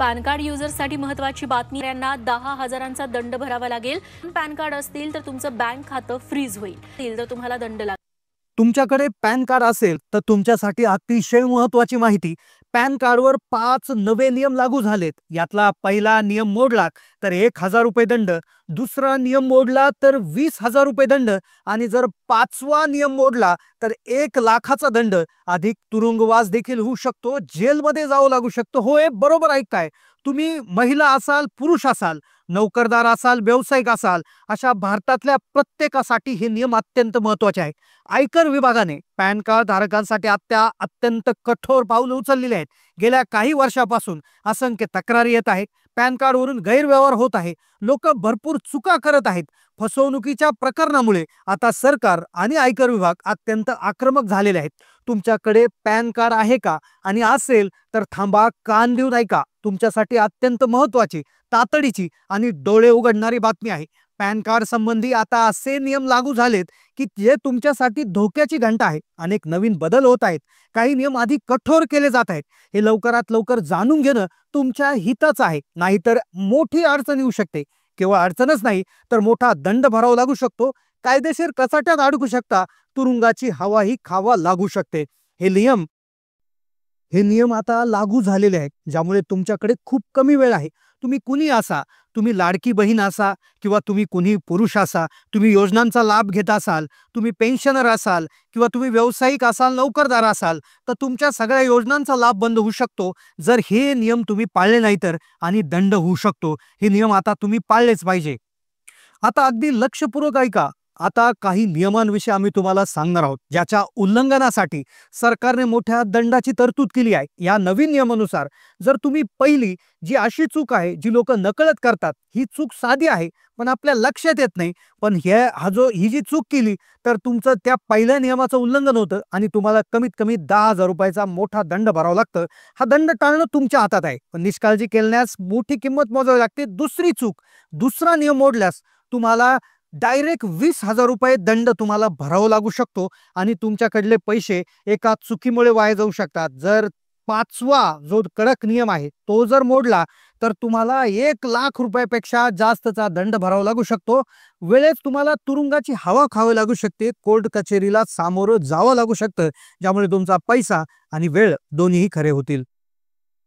Pan card युजर्ससाठी महत्त्वाची बातमी, यांना 10,000चा दंड भरावा लागेल। पॅन कार्ड असतील तर तुमचं बँक खातं फ्रीज होईल, तर तुम्हाला दंड लागेल। तुमच्याकडे पॅन कार्ड असेल तर तुमच्यासाठी अतिशय महत्त्वाची माहिती, पॅन कार्डवर 5 नवे नियम लागू झालेत। यातला पहिला नियम मोडला तर 1,000 रुपये दंड, दुसरा नियम मोडला तर 20,000 रुपये दंड आणि जर 5वा नियम मोडला तर 1,00,000चा दंड अधिक तुरुंगवास देखील होऊ शकतो, जेलमध्ये जावं लागू शकतो। होय, बरोबर ऐकताय तुम्ही। महिला असाल, पुरुष असाल, नोकरदार असाल, व्यावसायिक असाल, अशा भारतातल्या प्रत्येकासाठी हे नियम अत्यंत महत्त्वाचे आहेत। आयकर विभागाने पॅन कार्ड धारकांसाठी अत्यंत कठोर पाऊल उचललेले आहेत। गेल्या काही वर्षापासून असंख्य तक्रारी येत आहेत, पॅन कार्डवरून गैरव्यवहार होत आहे, लोक भरपूर चुका करत आहेत। फसवणुकीच्या प्रकरणामुळे आता सरकार आणि आयकर विभाग अत्यंत आक्रमक झालेले आहेत। तुमच्याकडे पॅन कार्ड आहे का आणि असेल तर थांबा, कान देऊन ऐका। तुमच्यासाठी अत्यंत महत्त्वाची, तातडीची आणि डोळे उघडणारी बातमी आहे। पॅन कार्ड संबंधी आता असे नियम लागू झालेत की जे तुमच्यासाठी धोक्याची घंटा आहे। अनेक नवीन बदल होत आहेत, काही नियम अधिक कठोर केले जात आहेत। हे लवकरात लवकर जाणून घेणं तुमच्या हिताचं आहे, नाहीतर मोठी अडचण येऊ शकते। केवळ अडचणच नाही तर मोठा दंड भरावा लागू शकतो, कायदेशीर कचाट्यात अडकू शकता, तुरुंगाची हवाही खावा लागू शकते। हे नियम आता लागू झालेले आहेत, ज्यामुळे तुमच्याकडे खूप कमी वेळ आहे। तुम्ही कुणी असा, तुम्ही लाडकी बहीण असा किंवा तुम्ही कुणी पुरुष असा, तुम्ही योजनांचा लाभ घेत असाल, तुम्ही पेन्शनर असाल किंवा तुम्ही व्यावसायिक असाल, नोकरदार असाल, तर तुमच्या सगळ्या योजनांचा लाभ बंद होऊ शकतो जर हे नियम तुम्ही पाळले नाही तर, आणि दंड होऊ शकतो। हे नियम आता तुम्ही पाळलेच पाहिजे। आता अगदी लक्षपूर्वक ऐका, आता काही नियमांविषयी आम्ही तुम्हाला सांगणार आहोत, ज्याच्या उल्लंघनासाठी सरकारने मोठ्या दंडाची तरतूद केली आहे। या नवीन नियमानुसार जर तुम्ही पहिली जी अशी चूक आहे जी लोक नकळत करतात, ही चूक साधी आहे पण आपल्या लक्षात येत नाही, पण ही जी चूक केली तर तुमचं त्या पहिल्या नियमाचं उल्लंघन होतं आणि तुम्हाला कमीत कमी 10,000 रुपयाचा मोठा दंड भरावा लागतं। हा दंड टाळणं तुमच्या हातात आहे, पण निष्काळजी केल्यास मोठी किंमत मोजावी लागते। दुसरी चूक, दुसरा नियम मोडल्यास तुम्हाला डायरेक्ट 20,000 रुपये दंड तुम्हाला भरावा लागू शकतो आणि तुमच्याकडले पैसे एका चुकीमुळे वाया जाऊ शकतात। जर 5वा जो कडक नियम आहे तो जर मोडला तर तुम्हाला 1,00,000 रुपयापेक्षा जास्तचा दंड भरावा लागू शकतो। वेळेस तुम्हाला तुरुंगाची हवा खावी लागू शकते, कोर्ट कचेरीला सामोरं जावं लागू शकतं, ज्यामुळे तुमचा पैसा आणि वेळ दोन्हीही खरे होतील।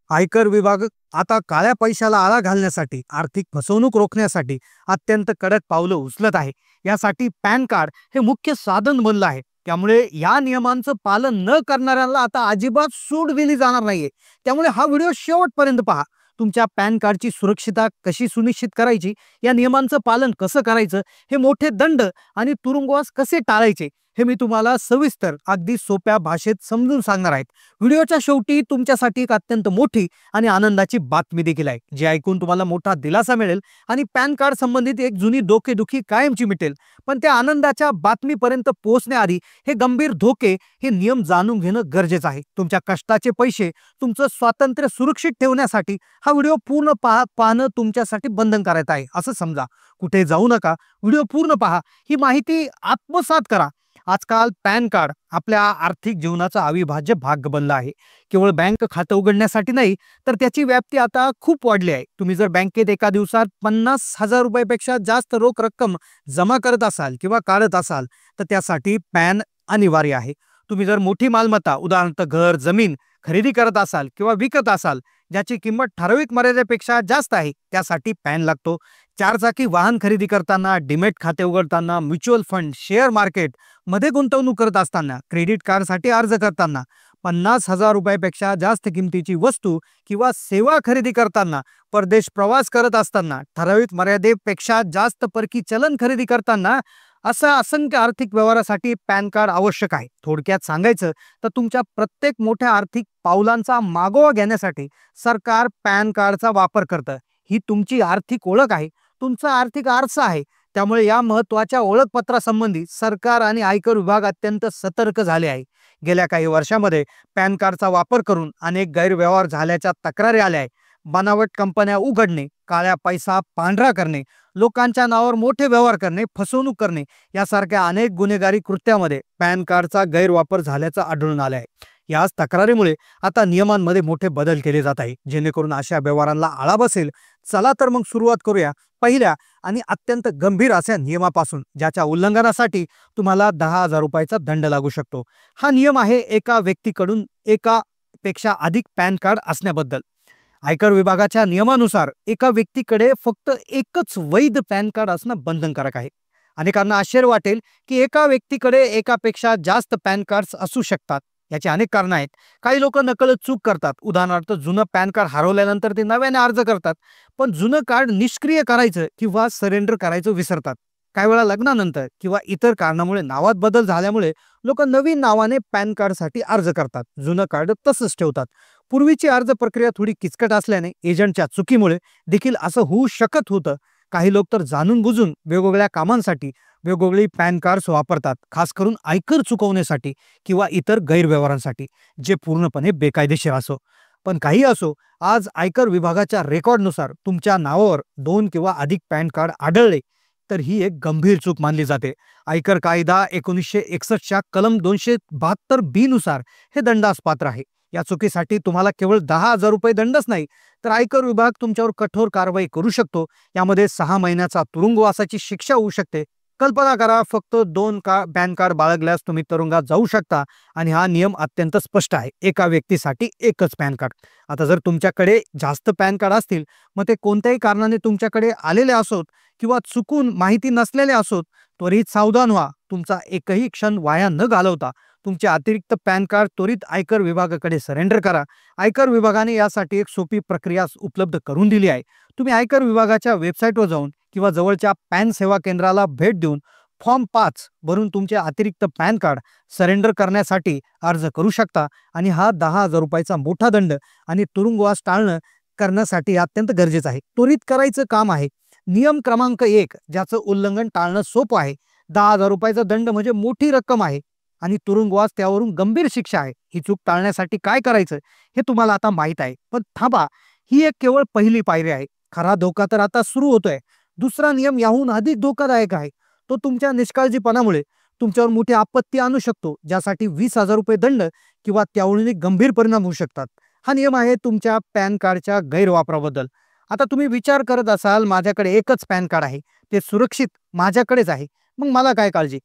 आयकर विभाग आता काळ्या पैशाला आळा घालण्यासाठी, आर्थिक फसवणूक रोखण्यासाठी अत्यंत कडक पावलं उचलत आहे। यासाठी पॅन कार्ड हे मुख्य साधन बनलं आहे, त्यामुळे या नियमांचं पालन न करणाऱ्यांना आता अजिबात सूट दिली जाणार नाहीये। त्यामुळे हा व्हिडिओ शेवटपर्यंत पहा। तुमच्या पॅन कार्डची सुरक्षितता कशी सुनिश्चित करायची, या नियमांचं पालन कसं करायचं, हे मोठे दंड आणि तुरुंगवास कसे टाळायचे, हे मी तुम्हाला सविस्तर अगदी सोप्या भाषेत समजून सांगणार आहे। व्हिडिओच्या शेवटी तुमच्यासाठी एक अत्यंत मोठी आणि आनंदाची बातमी देखील आहे, जी ऐकून तुम्हाला मोठा दिलासा मिळेल आणि पॅन कार्ड संबंधित एक जुनी डोकेदुखी कायमची मिटेल। पण त्या आनंदाच्या बातमीपर्यंत पोहोचण्याआधी हे गंभीर धोके, हे नियम जाणून घेणं गरजेचं आहे। तुमच्या कष्टाचे पैसे, तुमचं स्वातंत्र्य सुरक्षित ठेवण्यासाठी हा व्हिडिओ पूर्ण पाहणं तुमच्यासाठी बंधनकारक आहे असं समजा। कुठे जाऊ नका, व्हिडिओ पूर्ण पहा, ही माहिती आत्मसात करा। आजकाल पॅन कार्ड आपल्या आर्थिक जीवनाचा अविभाज्य भाग बनला आहे। केवळ बँक खातं उघडण्यासाठी नाही, तर त्याची व्याप्ती आता खूप वाढली आहे। तुम्ही जर बँकेत एका दिवसात 50,000 रुपयापेक्षा जास्त रोख रक्कम जमा करत असाल किंवा काढत असाल तर त्यासाठी पॅन अनिवार्य आहे। तुम्ही जर मोठी मालमत्ता, उदाहरणार्थ घर, जमीन खरेदी करत असाल किंवा विकत असाल, ज्याची किंमत ठराविक मर्यादेपेक्षा जास्त आहे, त्यासाठी पॅन लागतो। 4 चाकी वाहन खरेदी करताना, डीमॅट खाते उघडताना, म्युच्युअल फंड, शेअर मार्केट मध्ये गुंतवणूक करत असताना, क्रेडिट कार्डसाठी अर्ज करताना, 50,000 रुपयापेक्षा जास्त किमतीची वस्तू किंवा सेवा खरेदी करताना, परदेश प्रवास करत असताना, ठराविक मर्यादेपेक्षा जास्त परकी चलन खरेदी करताना, असा असंख्य आर्थिक व्यवहारासाठी पॅन कार्ड आवश्यक आहे। थोडक्यात सांगायचं तर तुमच्या प्रत्येक मोठ्या आर्थिक पावलांचा मागोवा घेण्यासाठी सरकार पॅन कार्डचा वापर करतं। ही तुमची आर्थिक ओळख आहे, तुमचा आर्थिक आरसा आहे। त्यामुळे या महत्त्वाच्या ओळखपत्रासंबंधी सरकार आणि आयकर विभाग अत्यंत सतर्क झाले आहे। गेल्या काही वर्षांमध्ये पॅन कार्डचा वापर करून अनेक गैरव्यवहार झाल्याच्या तक्रारी आल्या आहेत। बनावट कंपन्या उघडणे, काळा पैसा पांढरा करणे, लोकांच्या नावावर मोठे व्यवहार करणे, फसवणूक करणे यासारख्या अनेक गुन्हेगारी कृत्यामध्ये पॅन कार्डचा गैरवापर झाल्याचं आढळून आलं आहे। याच तक्रारीमुळे आता नियमांमध्ये मोठे बदल केले जात आहे, जेणेकरून अशा व्यवहारांना आळा बसेल. चला तर मग सुरुवात करूया पहिल्या आणि अत्यंत गंभीर अशा नियमापासून, ज्याच्या उल्लंघनासाठी तुम्हाला 10,000 रुपयाचा दंड लागू शकतो. हा नियम आहे एका व्यक्तीकडून एकापेक्षा अधिक पॅन कार्ड असण्याबद्दल. आयकर विभागाच्या नियमानुसार एका व्यक्तीकडे फक्त एकच वैध पॅन कार्ड असणं बंधनकारक आहे. अनेकांना आश्चर्य वाटेल की एका व्यक्तीकडे एकापेक्षा जास्त पॅन कार्ड्स असू शकतात. याची अनेक कारणं आहेत. काही लोक नकळत चूक करतात. उदाहरणार्थ, जुनं पॅन कार्ड हरवल्यानंतर ते नव्याने अर्ज करतात, पण जुनं कार्ड निष्क्रिय करायचं किंवा सरेंडर करायचं विसरतात. काही वेळा लग्नानंतर किंवा इतर कारणामुळे नावात बदल झाल्यामुळे लोक नवीन नावाने पॅन कार्डसाठी अर्ज करतात, जुनं कार्ड तसंच ठेवतात. पूर्वीची अर्ज प्रक्रिया थोडी किचकट असल्याने एजंटच्या चुकीमुळे देखील असं होऊ शकत होतं. काही लोक तर जाणून बुजून वेगवेगळ्या कामांसाठी वेगवेगळी पॅन कार्ड्स वापरतात, खास करून आयकर चुकवण्यासाठी किंवा इतर गैरव्यवहारांसाठी, जे पूर्णपणे बेकायदेशीर असो. पण काही असो, आज आयकर विभागाच्या रेकॉर्डनुसार तुमच्या नावावर 2 किंवा अधिक पॅन कार्ड आढळले तर ही एक गंभीर चूक मानली जाते. आयकर कायदा 1961च्या कलम 272B नुसार हे दंडास पात्र आहे. या चुकीसाठी तुम्हाला केवळ 10,000 रुपये दंडच नाही, तर आयकर विभाग तुमच्यावर कठोर कारवाई करू शकतो. यामध्ये 6 महिन्याचा तुरुंगवासाची शिक्षा होऊ शकते. कल्पना करा, फक्त 2 पॅन कार्ड बाळगल्यास तुम्ही तुरुंगात जाऊ शकता. आणि हा नियम अत्यंत स्पष्ट आहे, एका व्यक्तीसाठी एकच पॅन कार्ड. आता जर तुमच्याकडे जास्त पॅन कार्ड असतील, मग ते कोणत्याही कारणाने तुमच्याकडे आलेले असोत किंवा चुकून माहिती नसलेले असोत, त्वरित सावधान व्हा. तुमचा एकही क्षण वाया न घालवता तुमचे अतिरिक्त पॅन कार्ड त्वरित आयकर विभागाकडे सरेंडर करा. आयकर विभागाने यासाठी एक सोपी प्रक्रिया उपलब्ध करून दिली आहे. तुम्ही आयकर विभागाच्या वेबसाईटवर जाऊन किंवा जवळच्या पॅन सेवा केंद्राला भेट देऊन फॉर्म 5 भरून तुमचे अतिरिक्त पॅन कार्ड सरेंडर करण्यासाठी अर्ज करू शकता. आणि हा 10,000 रुपयाचा मोठा दंड आणि तुरुंगवास टाळणं करण्यासाठी अत्यंत गरजेचं आहे. त्वरित करायचं काम आहे. नियम क्रमांक 1, ज्याचं उल्लंघन टाळणं सोपं आहे. 10,000 रुपयाचा दंड म्हणजे मोठी रक्कम आहे आणि तुरुंगवास त्यावरून गंभीर शिक्षा आहे. ही चूक टाळण्यासाठी काय करायचं हे तुम्हाला आता माहीत आहे. पण थांबा, ही एक केवळ पहिली पायरी आहे. खरा धोका तर आता सुरू होतोय. दुसरा नियम याहून अधिक धोकादायक आहे. तो तुमच्या निष्काळजीपणामुळे तुमच्यावर मोठी आपत्ती आणू शकतो, ज्यासाठी 20,000 रुपये दंड किंवा त्याहूनही गंभीर परिणाम होऊ शकतात. हा नियम आहे तुमच्या पॅन कार्डच्या गैरवापराबद्दल. आता तुम्ही विचार करत असाल, माझ्याकडे एकच पॅन कार्ड आहे, ते सुरक्षित माझ्याकडेच आहे, मग मला काय काळजी.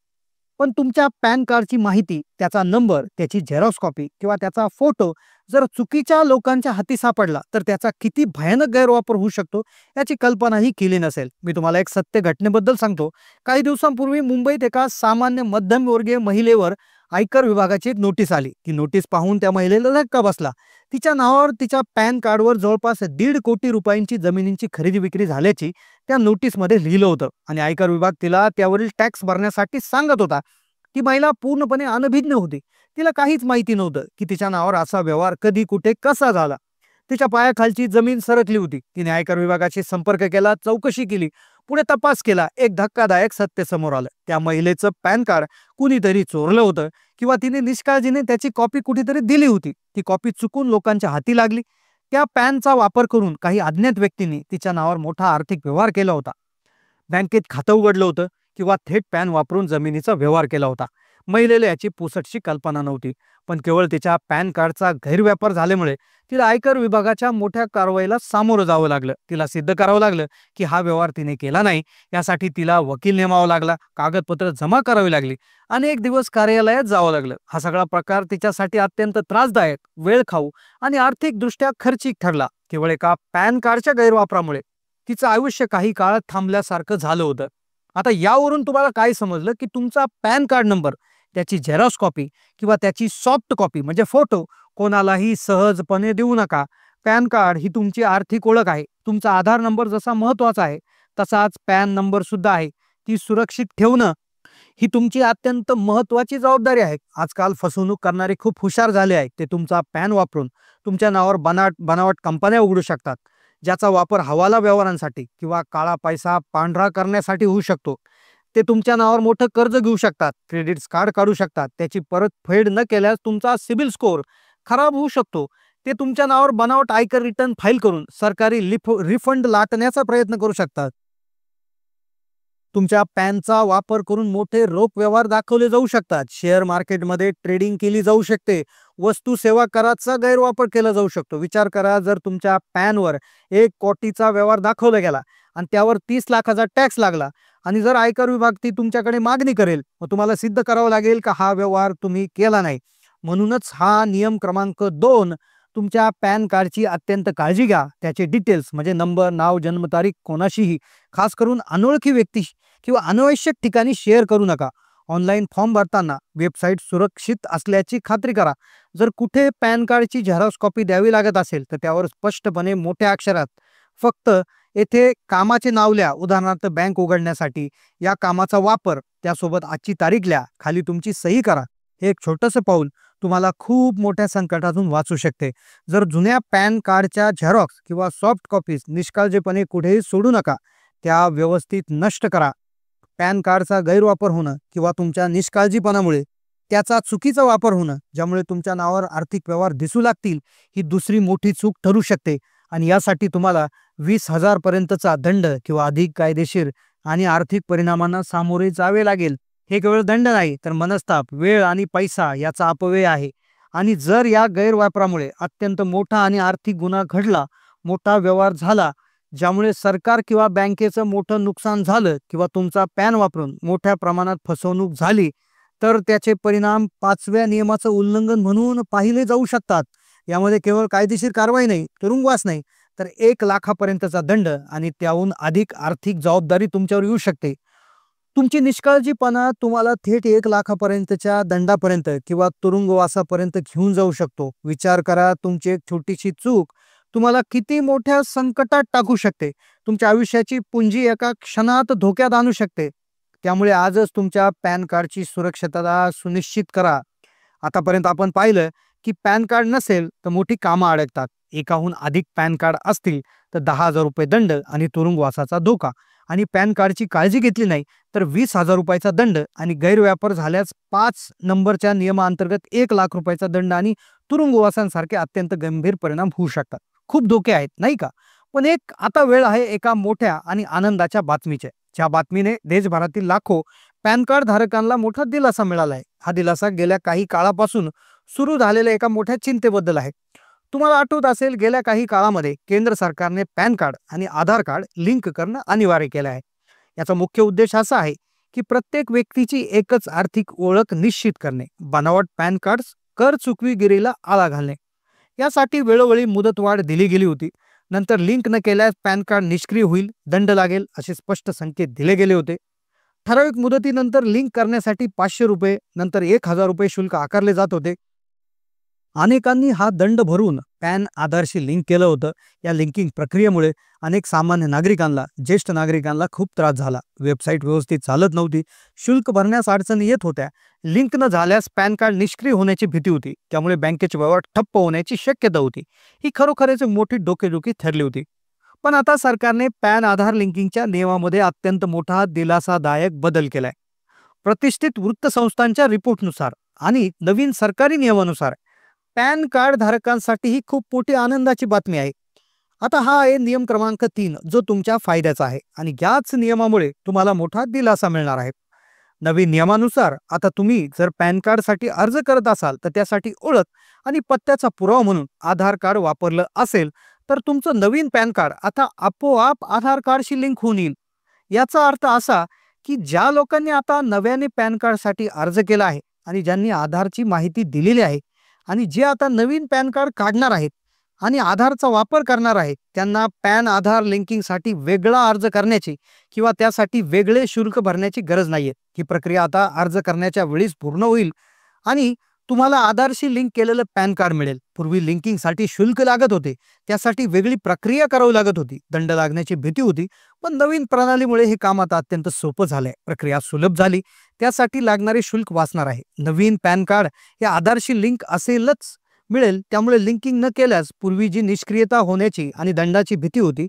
पण तुमच्या पॅन कार्डची माहिती, त्याचा नंबर, त्याची झेरॉक्स कॉपी किंवा त्याचा फोटो जर चुकीच्या लोकांच्या हाती सापडला तर त्याचा किती भयानक गैरवापर होऊ शकतो याची कल्पनाही केली नसेल. मी तुम्हाला एक सत्य घटनेबद्दल सांगतो. काही दिवसांपूर्वी मुंबईत एका सामान्य मध्यमवर्गीय महिलेवर आयकर विभागाची एक नोटीस आली. ती नोटीस पाहून त्या महिलेला धक्का बसला. तिच्या नावावर तिच्या पॅन कार्डवर जवळपास 1.5 कोटी रुपयांची जमिनींची खरेदी विक्री झाल्याची त्या नोटीसमध्ये लिहिलं होतं आणि आयकर विभाग तिला त्यावरील टॅक्स भरण्यासाठी सांगत होता. ती महिला पूर्णपणे अनभिज्ञ होती. तिला काहीच माहिती नव्हतं की तिच्या नावावर असा व्यवहार कधी, कुठे, कसा झाला. तिच्या पायाखालची जमीन सरकली होती. तिने आयकर विभागाशी संपर्क केला, चौकशी केली, पुढे तपास केला. एक धक्कादायक सत्य समोर आलं. त्या महिलेचं पॅन कार्ड कुणीतरी चोरलं होतं किंवा तिने निष्काळजीने त्याची कॉपी कुठेतरी दिली होती. ती कॉपी चुकून लोकांच्या हाती लागली. त्या पॅनचा वापर करून काही अज्ञात व्यक्तींनी तिच्या नावावर मोठा आर्थिक व्यवहार केला होता. बँकेत खातं उघडलं होतं किंवा थेट पॅन वापरून जमिनीचा व्यवहार केला होता. महिलेला याची पुसटशी कल्पना नव्हती. पण केवळ तिच्या पॅन कार्डचा गैरव्यापार झाल्यामुळे तिला आयकर विभागाच्या मोठ्या कारवाईला सामोरं जावं लागलं. तिला सिद्ध करावं लागलं की हा व्यवहार तिने केला नाही. यासाठी तिला वकील नेमावा लागला, कागदपत्र जमा करावी लागली, अनेक दिवस कार्यालयात जावं लागलं. हा सगळा प्रकार तिच्यासाठी अत्यंत त्रासदायक, वेळखाऊ आणि आर्थिकदृष्ट्या खर्चिक ठरला. केवळ एका पॅन कार्डच्या गैरवापरामुळे तिचं आयुष्य काही काळ थांबल्यासारखं झालं होतं. आता यावरून तुम्हाला काय समजलं की तुमचा पॅन कार्ड नंबर, त्याची झेरॉक्स कॉपी किंवा त्याची सॉफ्ट कॉपी म्हणजे फोटो कोणालाही सहजपणे देऊ नका. पॅन कार्ड ही तुमची आर्थिक ओळख आहे. तुमचा आधार नंबर जसा महत्वाचा आहे तसाच पॅन नंबर सुद्धा आहे. ती सुरक्षित ठेवणं ही तुमची अत्यंत महत्वाची जबाबदारी आहे. आजकाल फसवणूक करणारे खूप हुशार झाले आहेत. ते तुमचा पॅन वापरून तुमच्या नावावर बनावट कंपन्या उघडू शकतात, ज्याचा वापर हवाला व्यवहारांसाठी किंवा काळा पैसा पांढरा करण्यासाठी होऊ शकतो. ते तुमच्या नावावर मोठं कर्ज घेऊ शकतात, क्रेडिट कार्ड काढू शकतात. त्याची परतफेड न केल्यास तुमचा सिबिल स्कोअर खराब होऊ शकतो. ते तुमच्या नावावर बनावट आयकर रिटर्न फाईल करून सरकारी रिफंड लाटण्याचा प्रयत्न करू शकतात. तुमच्या पॅनचा वापर करून मोठे रोख व्यवहार दाखवले जाऊ शकतात. शेअर मार्केटमध्ये ट्रेडिंग केली जाऊ शकते. वस्तू सेवा कराचा गैरवापर केला जाऊ शकतो. विचार करा, जर तुमच्या पॅनवर 1 कोटीचा व्यवहार दाखवला गेला आणि त्यावर 30 लाखाचा टॅक्स लागला आणि जर आयकर विभाग ती तुमच्याकडे मागणी करेल, मग तुम्हाला सिद्ध करावं लागेल का हा व्यवहार तुम्ही केला नाही. म्हणूनच हा नियम क्रमांक 2, तुमच्या पॅन कार्डची अत्यंत काळजी घ्या. त्याचे डिटेल्स म्हणजे नंबर, नाव, जन्मतारीख कोणाशीही, खास करून अनोळखी व्यक्ती किंवा अनावश्यक ठिकाणी शेअर करू नका. ऑनलाईन फॉर्म भरताना वेबसाईट सुरक्षित असल्याची खात्री करा. जर कुठे पॅन कार्डची झेरॉक्स कॉपी द्यावी लागत असेल तर त्यावर स्पष्टपणे मोठ्या अक्षरात फक्त येथे कामाचे नाव लिहा. उदाहरणार्थ बँक उघडण्यासाठी या कामाचा वापर, त्यासोबत आजची तारीख लिहा, खाली तुमची सही करा. हे एक छोटंसं पाऊल तुम्हाला खूप मोठ्या संकटातून वाचू शकते. जर जुन्या पॅन कार्डच्या झेरॉक्स किंवा सॉफ्ट कॉपीज निष्काळजीपणे कुठेही सोडू नका. त्या व्यवस्थित नष्ट करा. पॅन कार्डचा गैरवापर होणं किंवा तुमच्या निष्काळजीपणामुळे त्याचा चुकीचा वापर होणं, ज्यामुळे तुमच्या नावावर आर्थिक व्यवहार दिसू लागतील, ही दुसरी मोठी चूक ठरू शकते. आणि यासाठी तुम्हाला 20,000 पर्यंतचा दंड किंवा अधिक कायदेशीर आणि आर्थिक परिणामांना सामोरे जावे लागेल. हे केवळ दंड नाही, तर मनस्ताप, वेळ आणि पैसा याचा अपव्यय आहे. आणि जर या गैरवापरामुळे अत्यंत मोठा आणि आर्थिक गुन्हा घडला, मोठा व्यवहार झाला, ज्यामुळे सरकार किंवा बँकेचं मोठं नुकसान झालं किंवा तुमचा पॅन वापरून मोठ्या प्रमाणात फसवणूक झाली, तर त्याचे परिणाम 5व्या नियमाचं उल्लंघन म्हणून पाहिले जाऊ शकतात. यामध्ये केवळ कायदेशीर कारवाई नाही, तुरुंगवास नाही, तर 1 लाखापर्यंतचा दंड आणि त्याहून अधिक आर्थिक जबाबदारी तुमच्यावर येऊ शकते. तुमची निष्काळजीपणा तुम्हाला थेट 1 लाखापर्यंतच्या दंडापर्यंत किंवा तुरुंगवासापर्यंत घेऊन जाऊ शकतो. विचार करा, तुमची एक छोटीशी चूक तुम्हाला किती मोठ्या संकटात टाकू शकते. तुमच्या आयुष्याची पुंजी एका क्षणात धोक्यात आणू शकते. त्यामुळे आजच तुमच्या पॅन कार्डची सुरक्षितता सुनिश्चित करा. आतापर्यंत आपण पाहिलं की पॅन कार्ड नसेल तर मोठी कामं अडकतात. एकाहून अधिक पॅन कार्ड असतील तर 10,000 रुपये दंड आणि तुरुंगवासाचा धोका. आणि पॅन कार्डची काळजी घेतली नाही तर 20,000 रुपयाचा दंड आणि गैरव्यापार झाल्यास 5 नंबरच्या नियमाअंतर्गत 1 लाख रुपयाचा दंड आणि तुरुंगवासांसारखे अत्यंत गंभीर परिणाम होऊ शकतात. खूप धोके आहेत, नाही का? पण आता वेळ आहे एका मोठ्या आणि आनंदाच्या बातमीचे. ज्या बातमीने देशभरातील लाखो पॅन कार्ड धारकांना मोठा दिलासा मिळाला आहे. हा दिलासा गेल्या काही काळापासून सुरू झालेल्या एका मोठ्या चिंतेबद्दल आहे. तुम्हाला आठवत असेल, गेल्या काही काळामध्ये केंद्र सरकारने पॅन कार्ड आणि आधार कार्ड लिंक करणं अनिवार्य केलं आहे. याचा मुख्य उद्देश असा आहे की प्रत्येक व्यक्तीची एकच आर्थिक ओळख निश्चित करणे, बनावट पॅन कार्ड कर चुकवीगिरीला आळा घालणे. यासाठी वेळोवेळी मुदतवाढ दिली गेली होती. नंतर लिंक न केल्यास पॅन कार्ड निष्क्रिय होईल, दंड लागेल असे स्पष्ट संकेत दिले गेले होते. ठराविक मुदतीनंतर लिंक करण्यासाठी 500 रुपये, नंतर 1,000 रुपये शुल्क आकारले जात होते. अनेकांनी हा दंड भरून पॅन आधारशी लिंक केलं होतं. या लिंकिंग प्रक्रियेमुळे अनेक सामान्य नागरिकांना, ज्येष्ठ नागरिकांना खूप त्रास झाला. वेबसाईट व्यवस्थित चालत नव्हती, शुल्क भरण्यास अडचणी येत होत्या, लिंक न झाल्यास पॅन कार्ड निष्क्रिय होण्याची भीती होती, त्यामुळे बँकेचे व्यवहार ठप्प होण्याची शक्यता होती. ही खरोखरच मोठी डोकेदुखी ठरली होती. पण आता सरकारने पॅन आधार लिंकिंगच्या नियमामध्ये अत्यंत मोठा दिलासादायक बदल केलाय. प्रतिष्ठित वृत्तसंस्थांच्या रिपोर्टनुसार आणि नवीन सरकारी नियमानुसार पॅन कार्ड धारकांसाठी ही खूप मोठी आनंदाची बातमी आहे. आता हा आहे नियम क्रमांक 3, जो तुमच्या फायद्याचा आहे आणि याच नियमामुळे तुम्हाला मोठा दिलासा मिळणार आहे. नवीन नियमानुसार आता तुम्ही जर पॅन कार्डसाठी अर्ज करत असाल तर त्यासाठी ओळख आणि पत्त्याचा पुरावा म्हणून आधार कार्ड वापरलं असेल तर तुमचं नवीन पॅन कार्ड आता आपोआप आधार कार्डशी लिंक होऊन येईल. याचा अर्थ असा की ज्या लोकांनी आता नव्याने पॅन कार्डसाठी अर्ज केला आहे आणि ज्यांनी आधारची माहिती दिलेली आहे आणि जे आता नवीन पॅन कार्ड काढणार आहेत आणि आधारचा वापर करणार आहेत, त्यांना पॅन आधार लिंकिंगसाठी वेगळा अर्ज करण्याची किंवा त्यासाठी वेगळे शुल्क भरण्याची गरज नाहीये. ही प्रक्रिया आता अर्ज करण्याच्या वेळीच पूर्ण होईल आणि तुम्हाला आधारशी लिंक केलेलं पॅन कार्ड मिळेल. पूर्वी लिंकिंगसाठी शुल्क लागत होते, त्यासाठी वेगळी प्रक्रिया करावी लागत होती, दंड लागण्याची भीती होती. पण नवीन प्रणालीमुळे हे काम आता अत्यंत सोपं झालंय. प्रक्रिया सुलभ झाली, त्यासाठी लागणारे शुल्क वाचणार आहे. नवीन पॅन कार्ड हे आधारशी लिंक असेलच मिळेल, त्यामुळे लिंकिंग न केल्यास पूर्वी जी निष्क्रियता होण्याची आणि दंडाची भीती होती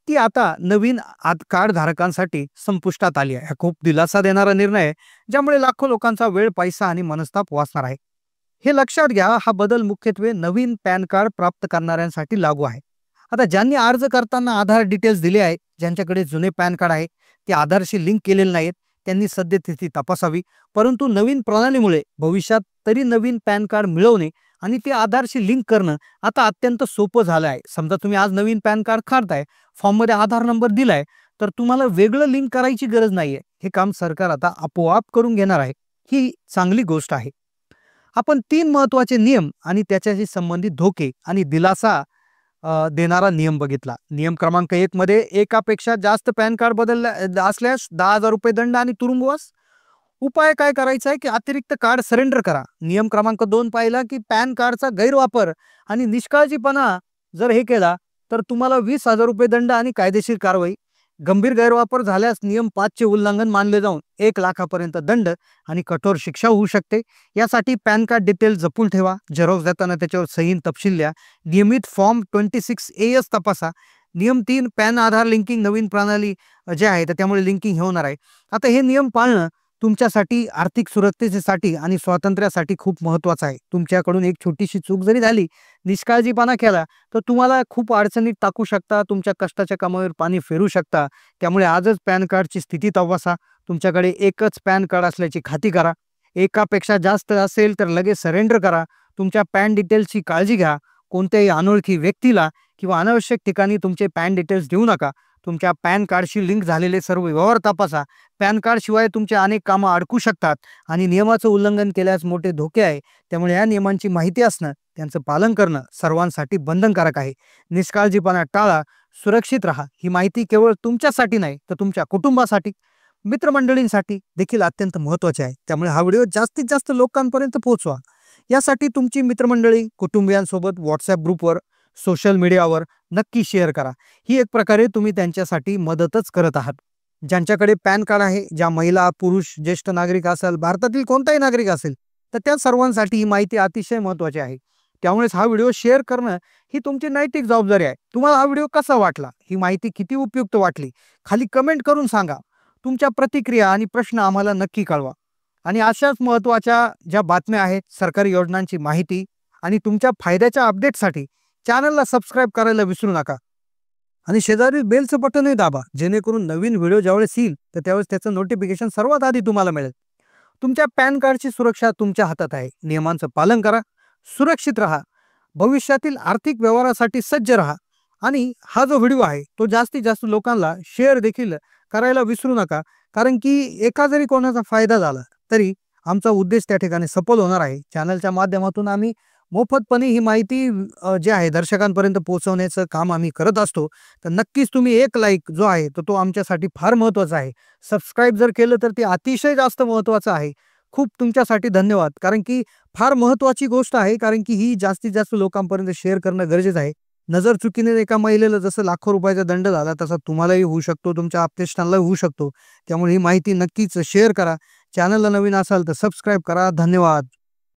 ती आता नवीन कार्ड धारकांसाठी संपुष्टात आली आहे. खूप दिलासा देणारा निर्णय आहे, ज्यामुळे लाखो लोकांचा वेळ, पैसा आणि मनस्ताप वाचणार आहे. हे लक्षात घ्या, हा बदल मुख्यत्वे नवीन पॅन कार्ड प्राप्त करणाऱ्यांसाठी लागू आहे. आता ज्यांनी अर्ज करताना आधार डिटेल्स दिले आहेत, ज्यांच्याकडे जुने पॅन कार्ड आहे, ते आधारशी लिंक केलेले नाहीत, त्यांनी सद्यस्थिती तपासावी. परंतु नवीन प्रणालीमुळे भविष्यात तरी नवीन पॅन कार्ड मिळवणे आणि ते आधारशी लिंक करणं आता अत्यंत सोपं झालं आहे. समजा तुम्ही आज नवीन पॅन कार्ड काढताय, फॉर्ममध्ये आधार नंबर दिलाय, तर तुम्हाला वेगळं लिंक करायची गरज नाहीये. हे काम सरकार आता आपोआप करून घेणार आहे. ही चांगली गोष्ट आहे. आपण 3 महत्त्वाचे नियम आणि त्याच्याशी संबंधित धोके आणि दिलासा देणारा नियम बघितला. नियम क्रमांक 1 मध्ये एकापेक्षा जास्त पॅन कार्ड बदलला असल्यास 10,000 रुपये दंड आणि तुरुंगवास. उपाय काय करायचा आहे की अतिरिक्त कार्ड सरेंडर करा. नियम क्रमांक 2 पाहिला की पॅन कार्डचा गैरवापर आणि निष्काळजीपणा जर हे केला तर तुम्हाला 20,000 रुपये दंड आणि कायदेशीर कारवाई. गंभीर गैरवापर झाल्यास नियम 5 चे उल्लंघन मानले जाऊन 1 लाखापर्यंत दंड आणि कठोर शिक्षा होऊ शकते. यासाठी पॅन कार्ड डिटेल जपून ठेवा. झेरॉक्स देताना त्याच्यावर सही तपशील द्या. नियमित फॉर्म 26AS तपासा. नियम 3 पॅन आधार लिंकिंग नवीन प्रणाली जे आहे तर त्यामुळे लिंकिंग होणार आहे. आता हे नियम पाळणं तुमच्यासाठी आर्थिक सुरक्षेसाठी आणि स्वातंत्र्यासाठी खूप महत्त्वाचं आहे. तुमच्याकडून एक छोटीशी चूक जरी झाली, निष्काळजीपणा केला, तर तुम्हाला खूप अडचणीत टाकू शकता. तुमच्या कष्टाच्या कामावर पाणी फेरू शकता. त्यामुळे आजच पॅन कार्डची स्थिती तपासा. तुमच्याकडे एकच पॅन कार्ड असल्याची खात्री करा. एकापेक्षा जास्त असेल तर लगेच सरेंडर करा. तुमच्या पॅन डिटेल्सची काळजी घ्या. कोणत्याही अनोळखी व्यक्तीला किंवा अनावश्यक ठिकाणी तुमचे पॅन डिटेल्स देऊ नका. तुमच्या पॅन कार्डशी लिंक झालेले सर्व व्यवहार तपासा. पॅन कार्ड शिवाय तुमचे अनेक कामं अडकू शकतात आणि नियमाचं उल्लंघन केल्यास मोठे धोके आहे. त्यामुळे या नियमांची माहिती असणं, त्यांचं पालन करणं सर्वांसाठी बंधनकारक आहे. निष्काळजीपणा टाळा. सुरक्षित राहा. ही माहिती केवळ तुमच्यासाठी नाही तर तुमच्या कुटुंबासाठी, मित्रमंडळींसाठी देखील अत्यंत महत्त्वाची आहे. त्यामुळे हा व्हिडिओ जास्तीत जास्त लोकांपर्यंत पोहोचवा. यासाठी तुमची मित्रमंडळी, कुटुंबियांसोबत व्हॉट्सॲप ग्रुपवर, सोशल मीडियावर नक्की शेअर करा. ही एक प्रकारे तुम्ही त्यांच्यासाठी मदतच करत आहात. ज्यांच्याकडे पॅन कार्ड आहे, ज्या महिला, पुरुष, ज्येष्ठ नागरिक असेल, भारतातील कोणताही नागरिक असेल, तर त्या सर्वांसाठी ही माहिती अतिशय महत्त्वाची आहे. त्यामुळेच हा व्हिडिओ शेअर करणं ही तुमची नैतिक जबाबदारी आहे. तुम्हाला हा व्हिडिओ कसा वाटला, ही माहिती किती उपयुक्त वाटली, खाली कमेंट करून सांगा. तुमच्या प्रतिक्रिया आणि प्रश्न आम्हाला नक्की कळवा. आणि अशाच महत्त्वाच्या ज्या बातम्या आहेत, सरकारी योजनांची माहिती आणि तुमच्या फायद्याच्या अपडेटसाठी चॅनलला सबस्क्राईब करायला विसरू नका. आणि शेजारी बेलचं बटनही दाबा, जेणेकरून नवीन व्हिडिओ ज्यावेळेस येईल तर त्यावेळेस त्याचं नोटिफिकेशन सर्वात आधी तुम्हाला मिळेल. तुमच्या पॅन कार्डची सुरक्षा तुमच्या हातात आहे. नियमांचं पालन करा. सुरक्षित राहा. भविष्यातील आर्थिक व्यवहारासाठी सज्ज राहा. आणि हा जो व्हिडिओ आहे तो जास्तीत जास्त लोकांना शेअर देखील करायला विसरू नका. कारण की एका जरी कोणाचा फायदा झाला तरी आमचा उद्देश त्या ठिकाणी सफल होणार आहे. चॅनलच्या माध्यमातून आम्ही मोफतपणे ही माहिती जी आहे दर्शकांपर्यंत पोहोचवण्याचं काम आम्ही करत असतो. तर नक्कीच तुम्ही एक लाईक जो आहे तर तो आमच्यासाठी फार महत्त्वाचा आहे. सबस्क्राईब जर केलं तर ते अतिशय जास्त महत्त्वाचं आहे. खूप तुमच्यासाठी धन्यवाद. कारण की फार महत्त्वाची गोष्ट आहे. कारण की ही जास्तीत जास्त लोकांपर्यंत शेअर करणं गरजेचं आहे. नजर चुकीने एका महिलेला जसं लाखो रुपयाचा दंड झाला तसा तुम्हालाही होऊ शकतो, तुमच्या आप्तेष्टांनाही होऊ शकतो. त्यामुळे ही माहिती नक्कीच शेअर करा. चॅनलला नवीन असाल तर सबस्क्राईब करा. धन्यवाद.